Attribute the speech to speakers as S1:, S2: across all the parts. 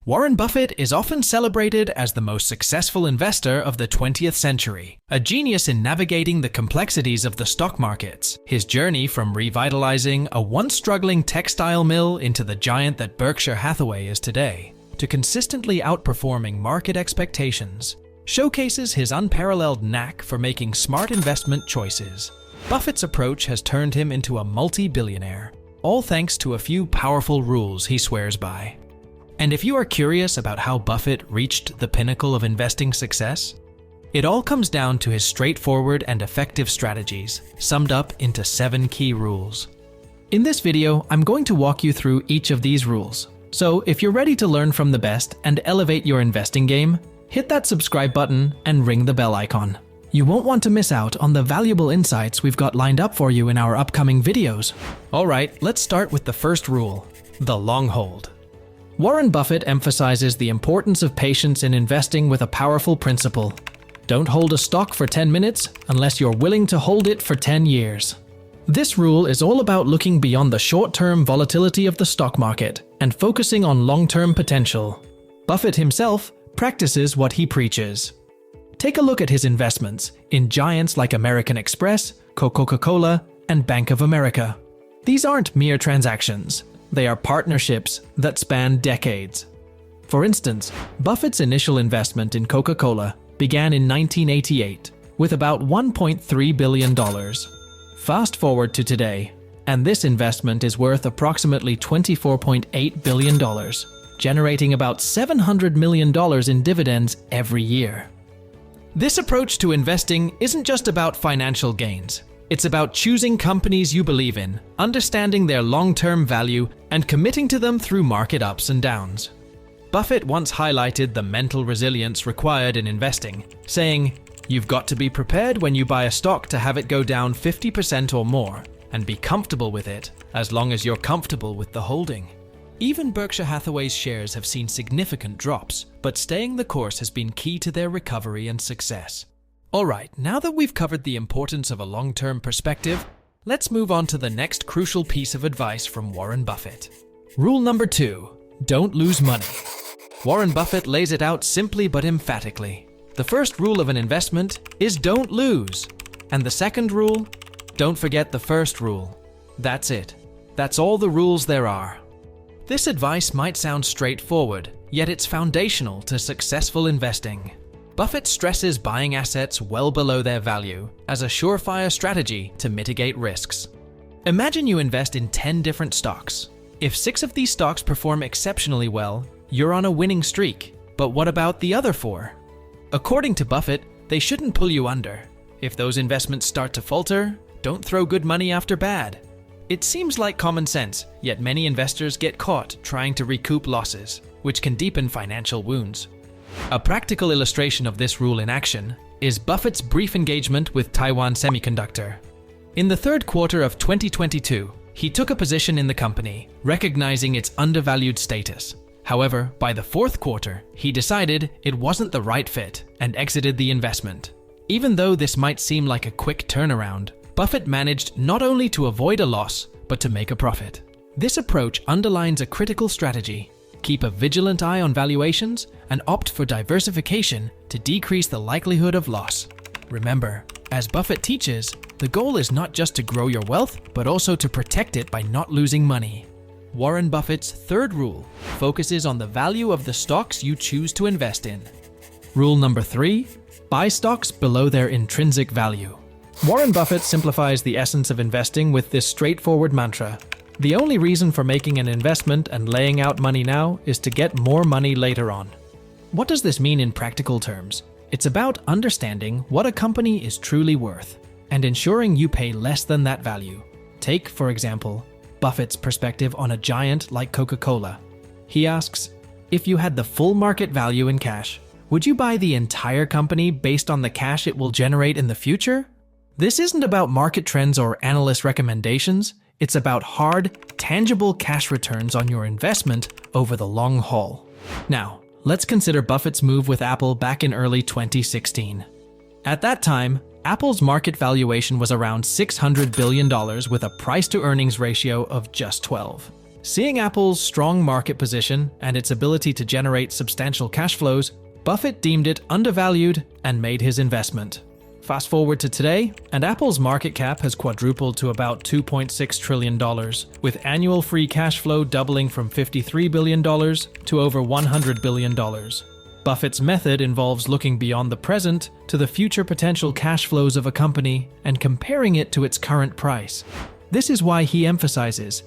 S1: Warren Buffett is often celebrated as the most successful investor of the 20th century, a genius in navigating the complexities of the stock markets. His journey from revitalizing a once struggling textile mill into the giant that Berkshire Hathaway is today, to consistently outperforming market expectations, showcases his unparalleled knack for making smart investment choices. Buffett's approach has turned him into a multi-billionaire, all thanks to a few powerful rules he swears by. And if you are curious about how Buffett reached the pinnacle of investing success, it all comes down to his straightforward and effective strategies, summed up into 7 key rules. In this video, I'm going to walk you through each of these rules. So if you're ready to learn from the best and elevate your investing game, hit that subscribe button and ring the bell icon. You won't want to miss out on the valuable insights we've got lined up for you in our upcoming videos. Alright, let's start with the first rule, the long hold. Warren Buffett emphasizes the importance of patience in investing with a powerful principle. Don't hold a stock for 10 minutes unless you're willing to hold it for 10 years. This rule is all about looking beyond the short-term volatility of the stock market and focusing on long-term potential. Buffett himself practices what he preaches. Take a look at his investments in giants like American Express, Coca-Cola, and Bank of America. These aren't mere transactions. They are partnerships that span decades. For instance, Buffett's initial investment in Coca-Cola began in 1988 with about $1.3 billion. Fast forward to today, and this investment is worth approximately $24.8 billion, generating about $700 million in dividends every year. This approach to investing isn't just about financial gains. It's about choosing companies you believe in, understanding their long-term value, and committing to them through market ups and downs. Buffett once highlighted the mental resilience required in investing, saying, "You've got to be prepared when you buy a stock to have it go down 50% or more, and be comfortable with it, as long as you're comfortable with the holding." Even Berkshire Hathaway's shares have seen significant drops, but staying the course has been key to their recovery and success. Alright, now that we've covered the importance of a long-term perspective, let's move on to the next crucial piece of advice from Warren Buffett. Rule number 2, don't lose money. Warren Buffett lays it out simply but emphatically. The first rule of an investment is don't lose. And the second rule, don't forget the first rule. That's it. That's all the rules there are. This advice might sound straightforward, yet it's foundational to successful investing. Buffett stresses buying assets well below their value as a surefire strategy to mitigate risks. Imagine you invest in 10 different stocks. If 6 of these stocks perform exceptionally well, you're on a winning streak. But what about the other 4? According to Buffett, they shouldn't pull you under. If those investments start to falter, don't throw good money after bad. It seems like common sense, yet many investors get caught trying to recoup losses, which can deepen financial wounds. A practical illustration of this rule in action is Buffett's brief engagement with Taiwan Semiconductor. In the third quarter of 2022, he took a position in the company, recognizing its undervalued status. However, by the fourth quarter, he decided it wasn't the right fit and exited the investment. Even though this might seem like a quick turnaround, Buffett managed not only to avoid a loss, but to make a profit. This approach underlines a critical strategy. Keep a vigilant eye on valuations and opt for diversification to decrease the likelihood of loss. Remember, as Buffett teaches, the goal is not just to grow your wealth, but also to protect it by not losing money. Warren Buffett's third rule focuses on the value of the stocks you choose to invest in. Rule number 3, buy stocks below their intrinsic value. Warren Buffett simplifies the essence of investing with this straightforward mantra. The only reason for making an investment and laying out money now is to get more money later on. What does this mean in practical terms? It's about understanding what a company is truly worth and ensuring you pay less than that value. Take, for example, Buffett's perspective on a giant like Coca-Cola. He asks, if you had the full market value in cash, would you buy the entire company based on the cash it will generate in the future? This isn't about market trends or analyst recommendations. It's about hard, tangible cash returns on your investment over the long haul. Now, let's consider Buffett's move with Apple back in early 2016. At that time, Apple's market valuation was around $600 billion with a price-to-earnings ratio of just 12. Seeing Apple's strong market position and its ability to generate substantial cash flows, Buffett deemed it undervalued and made his investment. Fast forward to today, and Apple's market cap has quadrupled to about $2.6 trillion, with annual free cash flow doubling from $53 billion to over $100 billion. Buffett's method involves looking beyond the present to the future potential cash flows of a company and comparing it to its current price. This is why he emphasizes,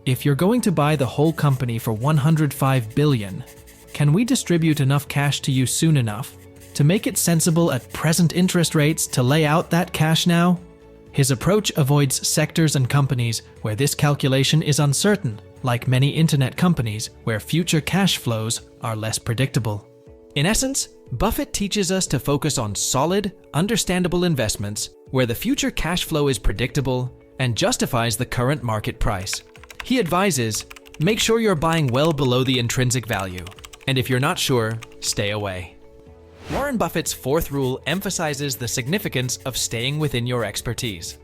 S1: if you're going to buy the whole company for $105 billion, can we distribute enough cash to you soon enough to make it sensible at present interest rates to lay out that cash now? His approach avoids sectors and companies where this calculation is uncertain, like many internet companies where future cash flows are less predictable. In essence, Buffett teaches us to focus on solid, understandable investments where the future cash flow is predictable and justifies the current market price. He advises, make sure you're buying well below the intrinsic value, and if you're not sure, stay away. Warren Buffett's fourth rule emphasizes the significance of staying within your expertise.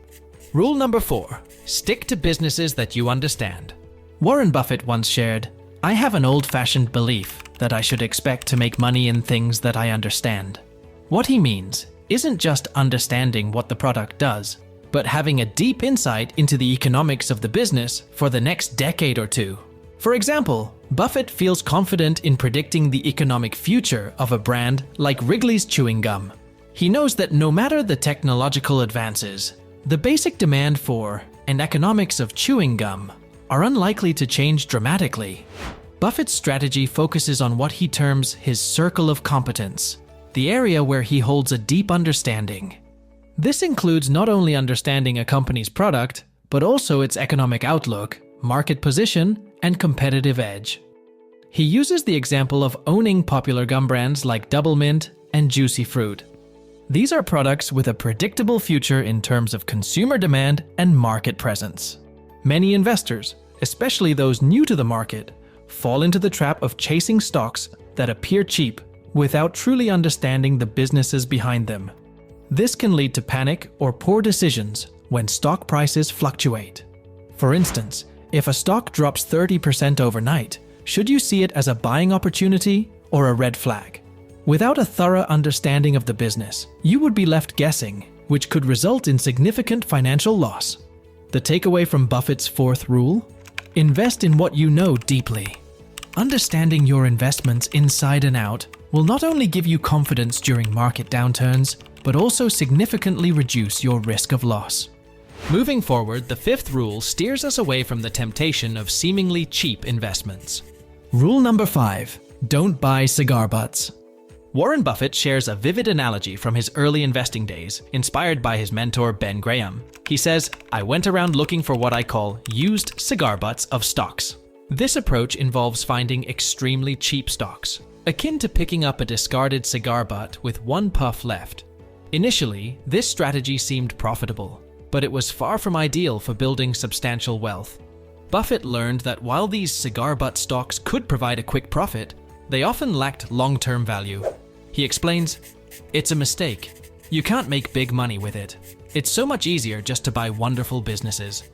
S1: Rule number 4, stick to businesses that you understand. Warren Buffett once shared, I have an old-fashioned belief that I should expect to make money in things that I understand. What he means isn't just understanding what the product does, but having a deep insight into the economics of the business for the next decade or two. For example, Buffett feels confident in predicting the economic future of a brand like Wrigley's chewing gum. He knows that no matter the technological advances, the basic demand for and economics of chewing gum are unlikely to change dramatically. Buffett's strategy focuses on what he terms his circle of competence, the area where he holds a deep understanding. This includes not only understanding a company's product, but also its economic outlook, market position, and competitive edge. He uses the example of owning popular gum brands like Double Mint and Juicy Fruit. These are products with a predictable future in terms of consumer demand and market presence. Many investors, especially those new to the market, fall into the trap of chasing stocks that appear cheap without truly understanding the businesses behind them. This can lead to panic or poor decisions when stock prices fluctuate. For instance, if a stock drops 30% overnight, should you see it as a buying opportunity or a red flag? Without a thorough understanding of the business, you would be left guessing, which could result in significant financial loss. The takeaway from Buffett's fourth rule? Invest in what you know deeply. Understanding your investments inside and out will not only give you confidence during market downturns, but also significantly reduce your risk of loss. Moving forward, the fifth rule steers us away from the temptation of seemingly cheap investments. Rule number 5, don't buy cigar butts. Warren Buffett shares a vivid analogy from his early investing days, inspired by his mentor Ben Graham. He says, I went around looking for what I call used cigar butts of stocks. This approach involves finding extremely cheap stocks, akin to picking up a discarded cigar butt with one puff left. Initially, this strategy seemed profitable, but it was far from ideal for building substantial wealth. Buffett learned that while these cigar butt stocks could provide a quick profit, they often lacked long-term value. He explains, it's a mistake. You can't make big money with it. It's so much easier just to buy wonderful businesses.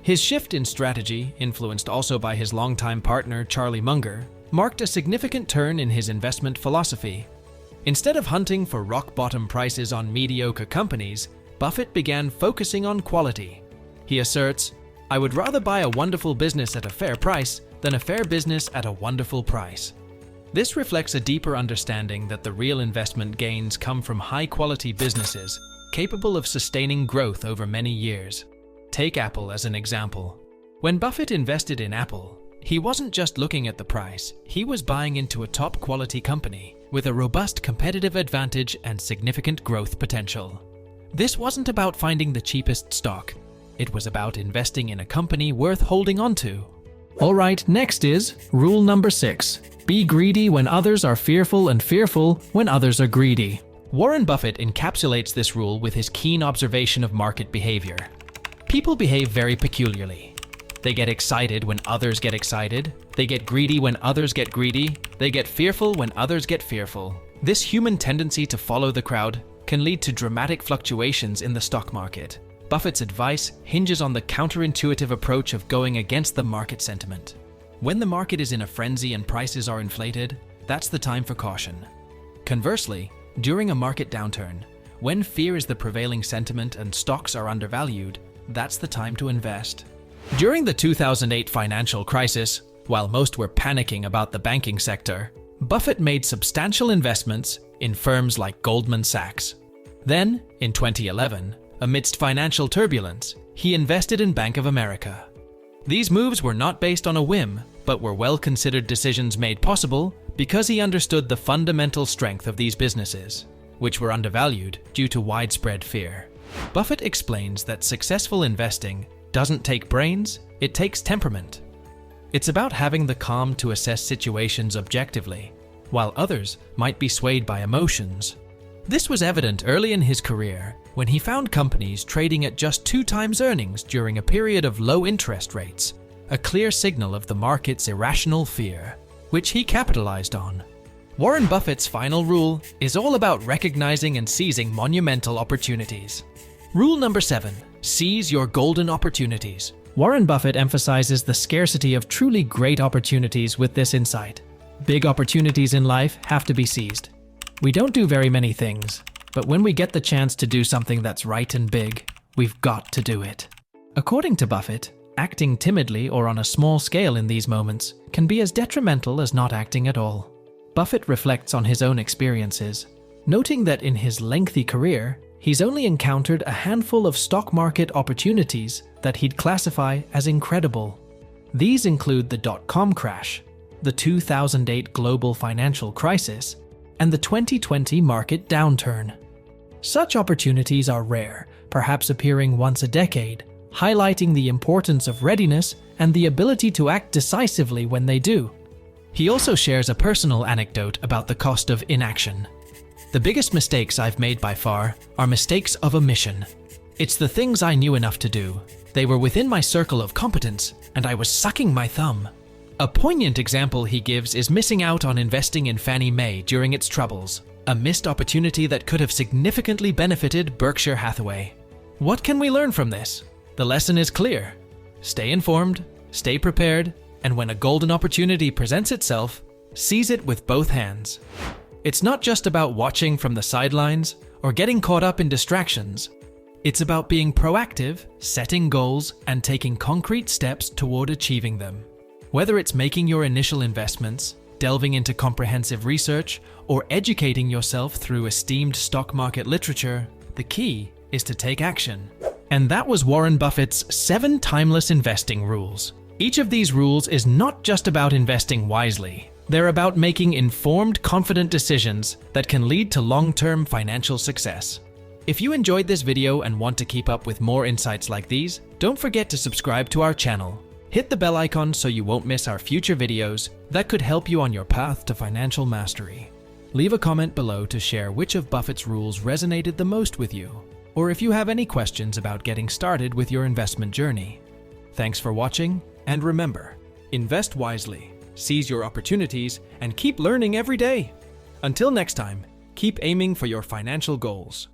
S1: His shift in strategy, influenced also by his longtime partner Charlie Munger, marked a significant turn in his investment philosophy. Instead of hunting for rock-bottom prices on mediocre companies, Buffett began focusing on quality. He asserts, I would rather buy a wonderful business at a fair price than a fair business at a wonderful price. This reflects a deeper understanding that the real investment gains come from high-quality businesses capable of sustaining growth over many years. Take Apple as an example. When Buffett invested in Apple, he wasn't just looking at the price, he was buying into a top-quality company with a robust competitive advantage and significant growth potential. This wasn't about finding the cheapest stock. It was about investing in a company worth holding onto. Alright, next is rule number 6. Be greedy when others are fearful and fearful when others are greedy. Warren Buffett encapsulates this rule with his keen observation of market behavior. People behave very peculiarly. They get excited when others get excited. They get greedy when others get greedy. They get fearful when others get fearful. This human tendency to follow the crowd can lead to dramatic fluctuations in the stock market. Buffett's advice hinges on the counterintuitive approach of going against the market sentiment. When the market is in a frenzy and prices are inflated, that's the time for caution. Conversely, during a market downturn, when fear is the prevailing sentiment and stocks are undervalued, that's the time to invest. During the 2008 financial crisis, while most were panicking about the banking sector, Buffett made substantial investments in firms like Goldman Sachs. Then, in 2011, amidst financial turbulence, he invested in Bank of America. These moves were not based on a whim, but were well-considered decisions made possible because he understood the fundamental strength of these businesses, which were undervalued due to widespread fear. Buffett explains that successful investing doesn't take brains, it takes temperament. It's about having the calm to assess situations objectively, while others might be swayed by emotions. This was evident early in his career when he found companies trading at just 2 times earnings during a period of low interest rates, a clear signal of the market's irrational fear, which he capitalized on. Warren Buffett's final rule is all about recognizing and seizing monumental opportunities. Rule number 7, seize your golden opportunities. Warren Buffett emphasizes the scarcity of truly great opportunities with this insight. Big opportunities in life have to be seized. We don't do very many things, but when we get the chance to do something that's right and big, we've got to do it. According to Buffett, acting timidly or on a small scale in these moments can be as detrimental as not acting at all. Buffett reflects on his own experiences, noting that in his lengthy career, he's only encountered a handful of stock market opportunities that he'd classify as incredible. These include the dot-com crash, the 2008 global financial crisis, and the 2020 market downturn. Such opportunities are rare, perhaps appearing once a decade, highlighting the importance of readiness and the ability to act decisively when they do. He also shares a personal anecdote about the cost of inaction. The biggest mistakes I've made by far are mistakes of omission. It's the things I knew enough to do. They were within my circle of competence, and I was sucking my thumb. A poignant example he gives is missing out on investing in Fannie Mae during its troubles, a missed opportunity that could have significantly benefited Berkshire Hathaway. What can we learn from this? The lesson is clear. Stay informed, stay prepared, and when a golden opportunity presents itself, seize it with both hands. It's not just about watching from the sidelines or getting caught up in distractions. It's about being proactive, setting goals, and taking concrete steps toward achieving them. Whether it's making your initial investments, delving into comprehensive research, or educating yourself through esteemed stock market literature, the key is to take action. And that was Warren Buffett's 7 timeless investing rules. Each of these rules is not just about investing wisely. They're about making informed, confident decisions that can lead to long-term financial success. If you enjoyed this video and want to keep up with more insights like these, don't forget to subscribe to our channel. Hit the bell icon so you won't miss our future videos that could help you on your path to financial mastery. Leave a comment below to share which of Buffett's rules resonated the most with you, or if you have any questions about getting started with your investment journey. Thanks for watching, and remember, invest wisely, seize your opportunities, and keep learning every day. Until next time, keep aiming for your financial goals.